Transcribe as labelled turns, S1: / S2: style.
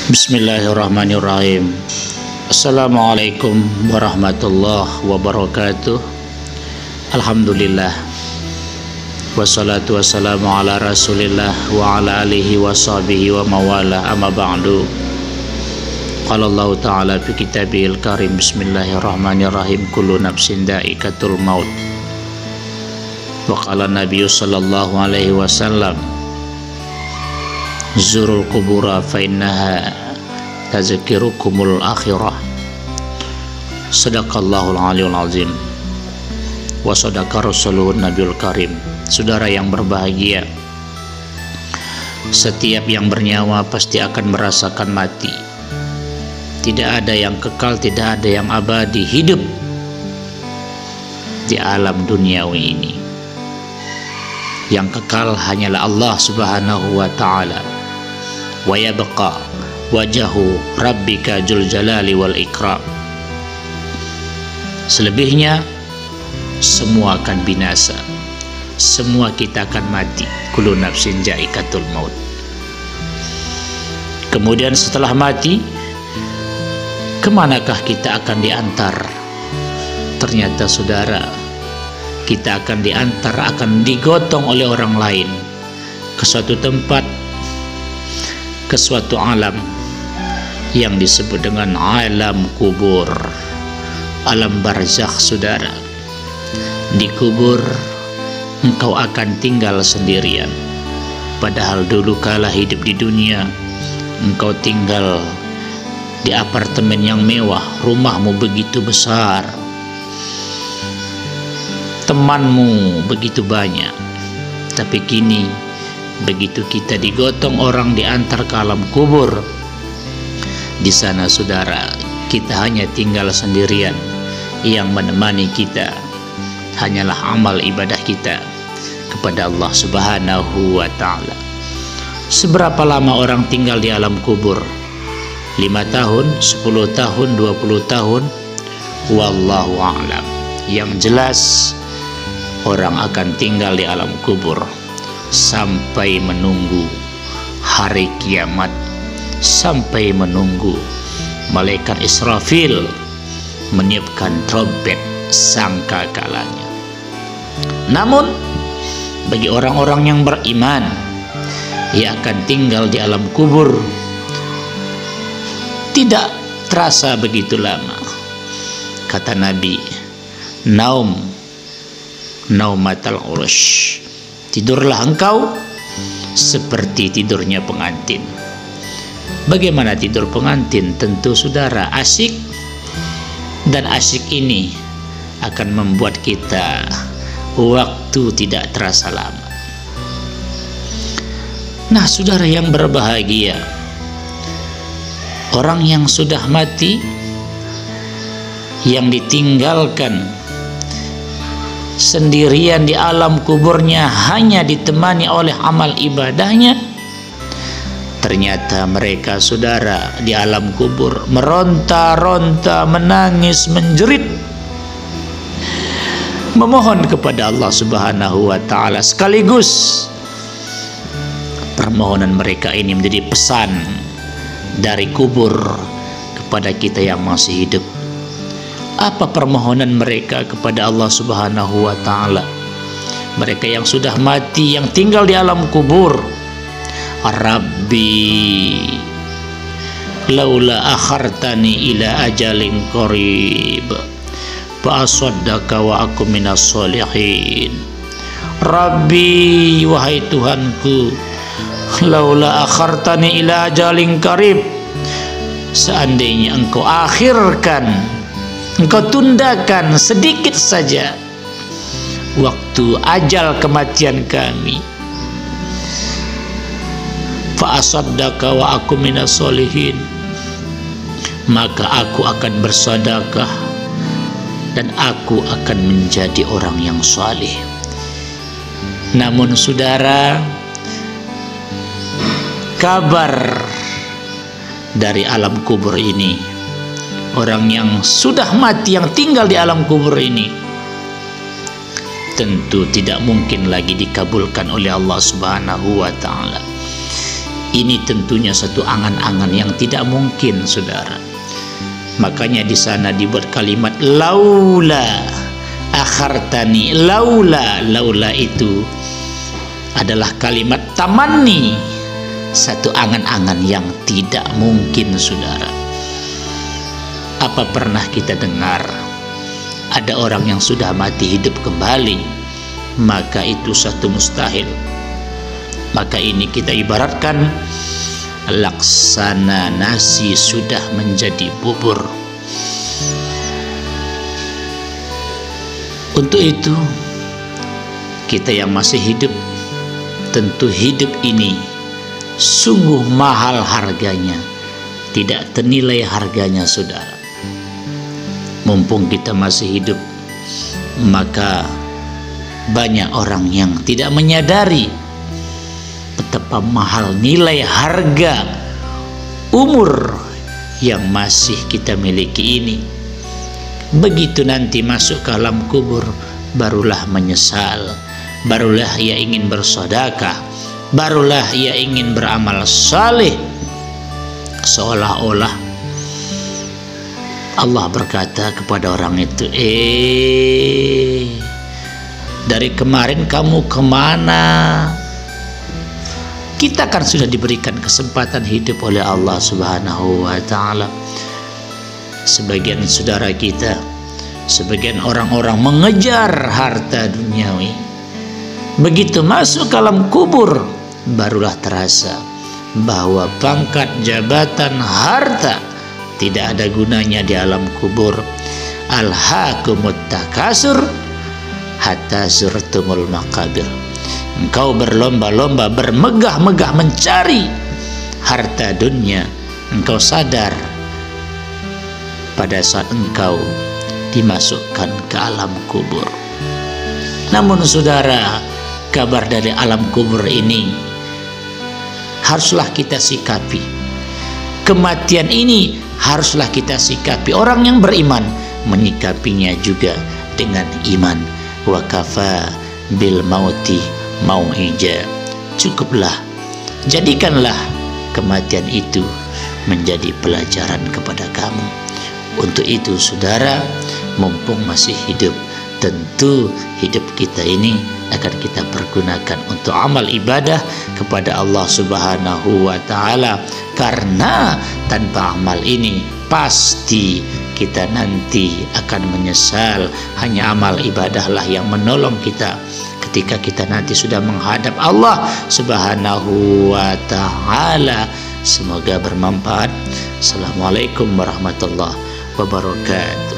S1: Bismillahirrahmanirrahim. Assalamualaikum warahmatullahi wabarakatuh. Alhamdulillah, wassalatu wassalamu ala rasulillah wa ala alihi wa sahbihi wa mawala, amma ba'du. Qala Allah ta'ala fi kitabihil karim. Bismillahirrahmanirrahim. Kullu nafsin dha'iqatul maut. Wa qala Nabi sallallahu alaihi wasallam, zurul kubura fa innaha tazkirukumul akhirah. Sadaqallahul aliyul azim wa sadaqa rasuluhun nabiyul karim. Saudara yang berbahagia, setiap yang bernyawa pasti akan merasakan mati. Tidak ada yang kekal, tidak ada yang abadi hidup di alam duniawi ini. Yang kekal hanyalah Allah Subhanahu wa ta'ala. Wa yabqa wajahu rabbika dzul jalali wal ikram. Selebihnya semua akan binasa, semua kita akan mati. Kullu nafsin dha'iqatul maut. Kemudian setelah mati, kemanakah kita akan diantar? Ternyata saudara, kita akan diantar, akan digotong oleh orang lain ke suatu tempat, ke suatu alam yang disebut dengan alam kubur, alam barzakh. Saudara, di kubur engkau akan tinggal sendirian, padahal dulu kala hidup di dunia engkau tinggal di apartemen yang mewah, rumahmu begitu besar, temanmu begitu banyak. Tapi kini begitu kita digotong orang diantar ke alam kubur, di sana saudara, kita hanya tinggal sendirian. Yang menemani kita hanyalah amal ibadah kita kepada Allah Subhanahu wa ta'ala. Seberapa lama orang tinggal di alam kubur? 5 tahun, 10 tahun, 20 tahun? Wallahu a'lam. Yang jelas, orang akan tinggal di alam kubur sampai menunggu hari kiamat, sampai menunggu malaikat Israfil meniupkan trompet sangkakalanya. Namun bagi orang-orang yang beriman, ia akan tinggal di alam kubur tidak terasa begitu lama. Kata Nabi, naumatal urush, tidurlah engkau seperti tidurnya pengantin. Bagaimana tidur pengantin? Tentu saudara asyik, dan asyik ini akan membuat kita waktu tidak terasa lama. Nah saudara yang berbahagia, orang yang sudah mati, yang ditinggalkan sendirian di alam kuburnya hanya ditemani oleh amal ibadahnya, ternyata mereka saudara di alam kubur meronta-ronta, menangis, menjerit, memohon kepada Allah Subhanahu wa ta'ala. Sekaligus permohonan mereka ini menjadi pesan dari kubur kepada kita yang masih hidup. Apa permohonan mereka kepada Allah Subhanahu wa ta'ala? Mereka yang sudah mati, yang tinggal di alam kubur, Rabbi laula akhartani ila ajalin qarib fa asaddaka wa akum minas solihin. Rabbi, wahai Tuhanku, laula akhartani ila ajalin qarib, seandainya engkau akhirkan, engkau tundakan sedikit saja waktu ajal kematian kami, fa asaddaka wa akum minas solihin, maka aku akan bersedekah dan aku akan menjadi orang yang saleh. Namun saudara, kabar dari alam kubur ini, orang yang sudah mati, yang tinggal di alam kubur ini, tentu tidak mungkin lagi dikabulkan oleh Allah Subhanahu wa ta'ala. Ini tentunya satu angan-angan yang tidak mungkin, saudara. Makanya di sana dibuat kalimat laula akhartani. Laula itu adalah kalimat tamanni, satu angan-angan yang tidak mungkin, saudara. Apa pernah kita dengar ada orang yang sudah mati hidup kembali? Maka itu satu mustahil. Maka ini kita ibaratkan laksana nasi sudah menjadi bubur. Untuk itu, kita yang masih hidup, tentu hidup ini sungguh mahal harganya, tidak ternilai harganya, saudara. Mumpung kita masih hidup, maka banyak orang yang tidak menyadari betapa mahal nilai harga umur yang masih kita miliki ini. Begitu nanti masuk ke alam kubur, barulah menyesal, barulah ia ingin bersedekah, barulah ia ingin beramal saleh. Seolah-olah Allah berkata kepada orang itu, dari kemarin kamu kemana? Kita kan sudah diberikan kesempatan hidup oleh Allah Subhanahu wa ta'ala. Sebagian saudara kita, sebagian orang-orang mengejar harta duniawi. Begitu masuk ke alam kubur, barulah terasa bahwa pangkat, jabatan, harta tidak ada gunanya di alam kubur. Alhaakumut takasur hatta zurtumul maqabir. Engkau berlomba-lomba, bermegah-megah mencari harta dunia. Engkau sadar pada saat engkau dimasukkan ke alam kubur. Namun saudara, kabar dari alam kubur ini haruslah kita sikapi. Kematian ini haruslah kita sikapi. Orang yang beriman menyikapinya juga dengan iman. Wa kafa bil mauti mau'ija. Cukuplah, jadikanlah kematian itu menjadi pelajaran kepada kamu. Untuk itu saudara, mumpung masih hidup, tentu hidup kita ini akan kita pergunakan untuk amal ibadah kepada Allah Subhanahu wa ta'ala. Karena tanpa amal ini pasti kita nanti akan menyesal. Hanya amal ibadahlah yang menolong kita ketika kita nanti sudah menghadap Allah Subhanahu wa ta'ala. Semoga bermanfaat. Assalamualaikum warahmatullahi wabarakatuh.